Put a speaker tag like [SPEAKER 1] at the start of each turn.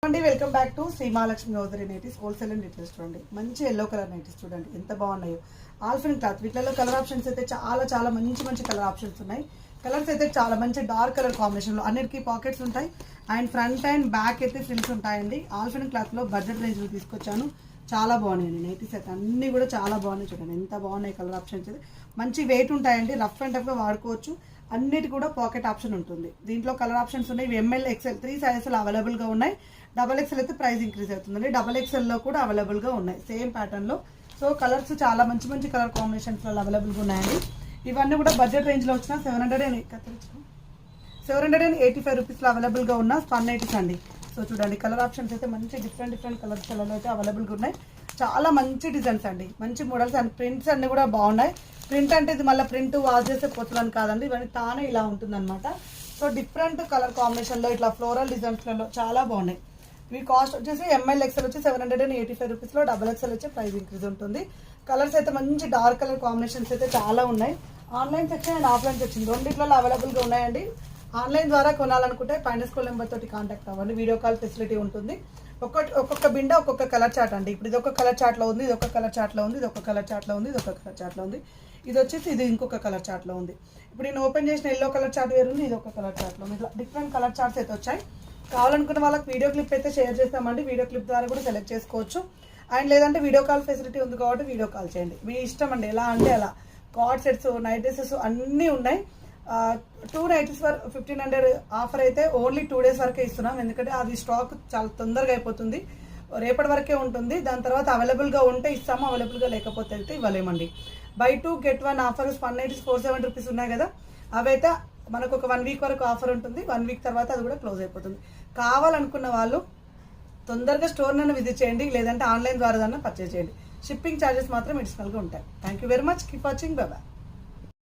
[SPEAKER 1] అండి welcome back to Shri Mahalakshmi Gowdari nighties wholesale and retail store అండి. మంచి ఎల్లో కలర్ నైటీస్ చూడండి ఎంత బాగున్నాయో. ఆల్ఫిన్ క్లాత్ వీటిలో కలర్ ఆప్షన్స్ అయితే చాలా మంచి కలర్ ఆప్షన్స్ ఉన్నాయి. కలర్స్ అయితే చాలా మంచి డార్క్ కలర్ కాంబినేషన్లో అన్నిటికీ పాకెట్స్ ఉంటాయి అండ్ ఫ్రంట్ అండ్ బ్యాక్ అయితే ఫ్రిల్స్ ఉంటాయండి. ఆల్ఫిన్ క్లాత్లో బడ్జెట్ రేంజ్లో తీసుకొచ్చాను. చాలా బాగున్నాయండి నైటీస్ అయితే అన్నీ కూడా చాలా బాగున్నాయి. చూడండి ఎంత బాగున్నాయి కలర్ ఆప్షన్స్ అయితే మంచి వెయిట్ ఉంటాయండి. రఫ్ అండ్ టఫ్గా వాడుకోవచ్చు. అన్నిటి కూడా పాకెట్ ఆప్షన్ ఉంటుంది. దీంట్లో కలర్ ఆప్షన్స్ ఉన్నాయి. ఎంఎల్ ఎక్స్ఎల్ 3 సైజెస్లో అవైలబుల్గా ఉన్నాయి. డబల్ ఎక్స్ఎల్ అయితే ప్రైస్ ఇంక్రీజ్ అవుతుందండి. డబల్ ఎక్స్ఎల్లో కూడా అవైలబుల్గా ఉన్నాయి సేమ్ ప్యాటర్న్లో. సో కలర్స్ చాలా మంచి కలర్ కాంబినేషన్స్లో అవైలబుల్గా ఉన్నాయండి. ఇవన్నీ కూడా బడ్జెట్ రేంజ్లో వచ్చిన 785 రూపీస్లో అవైలబుల్గా ఉన్న స్పన్ నైటీస్ అండి. సో చూడండి కలర్ ఆప్షన్స్ అయితే మంచి డిఫరెంట్ కలర్స్లలో అయితే అవైలబుల్గా ఉన్నాయి. చాలా మంచి డిజైన్స్ అండి, మంచి మోడల్స్ అండ్ ప్రింట్స్ అన్నీ కూడా బాగున్నాయి. ప్రింట్ అంటే ఇది మళ్ళీ ప్రింట్ వాష్ చేసే పోతుందని కాదండి, ఇవన్నీ తానే ఇలా ఉంటుందన్నమాట. సో డిఫరెంట్ కలర్ కాంబినేషన్లో ఇట్లా ఫ్లోరల్ డిజైన్స్లలో చాలా బాగున్నాయి. ఇవి కాస్ట్ వచ్చేసి ఎంఎల్ ఎక్స్ఎల్ వచ్చి 785 రూపీస్లో, డబల్ ఎక్స్ఎల్ వచ్చి ప్రైస్ ఇంక్రీజ్ ఉంటుంది. కలర్స్ అయితే మంచి డార్క్ కలర్ కాంబినేషన్స్ అయితే చాలా ఉన్నాయి. Online section and offline section రెండిట్లలో అవైలబుల్గా ఉన్నాయండి. ఆన్లైన్ ద్వారా కొనాలనుకుంటే పైన స్కూల్ నెంబర్ తోటి కాంటాక్ట్ అవ్వండి. వీడియో కాల్ ఫెసిలిటీ ఉంటుంది. ఒక్కొక్క బిండ ఒక్కొక్క కలర్ చార్ట్ అండి. ఇప్పుడు ఇది ఒక కలర్ చార్ట్లో ఉంది, ఇది ఒక కలర్ చార్ట్లో ఉంది, ఇది ఒక కలర్ చార్ట్లో ఉంది, ఇది ఒక కలర్ చార్ట్లో ఉంది, ఇది వచ్చేసి ఇది ఇంకొక కలర్ చార్ట్లో ఉంది. ఇప్పుడు నేను ఓపెన్ చేసిన ఎల్లో కలర్ చార్ట్ వేరు ఉంది, ఇది ఒక కలర్ చార్ట్లో ఉంది. ఇట్లా డిఫరెంట్ కలర్ చార్ట్స్ అయితే వచ్చాయి. కావాలనుకున్న వాళ్ళకి వీడియో క్లిప్ అయితే షేర్ చేస్తామండి. వీడియో క్లిప్ ద్వారా కూడా సెలెక్ట్ చేసుకోవచ్చు. అండ్ లేదంటే వీడియో కాల్ ఫెసిలిటీ ఉంది కాబట్టి వీడియో కాల్ చేయండి. మీ ఇష్టం అండి, ఎలా అంటే అలా. కార్డ్ సెట్స్, నైట్ డ్రెస్సెస్ అన్నీ ఉన్నాయి. 2 నైటీస్ ఫర్ 1500 ఆఫర్ అయితే ఓన్లీ 2 డేస్ వరకే ఇస్తున్నాం. ఎందుకంటే అది స్టాక్ చాలా తొందరగా అయిపోతుంది, రేపటి వరకే ఉంటుంది. దాని తర్వాత అవైలబుల్గా ఉంటే ఇస్తాము, అవైలబుల్గా లేకపోతే అయితే ఇవ్వలేమండి. Buy 2 get 1 offer spun nighties 470 rupees ఉన్నాయి కదా, అవైతే మనకు ఒక 1 వీక్ వరకు ఆఫర్ ఉంటుంది. 1 వీక్ తర్వాత అది కూడా క్లోజ్ అయిపోతుంది. కావాలనుకున్న వాళ్ళు తొందరగా స్టోర్ నన్ను విజిట్ చేయండి, లేదంటే ఆన్లైన్ ద్వారా పర్చేజ్ చేయండి. షిప్పింగ్ ఛార్జెస్ మాత్రం అడిషనల్గా ఉంటాయి. Thank you very much. Keep watching. By by.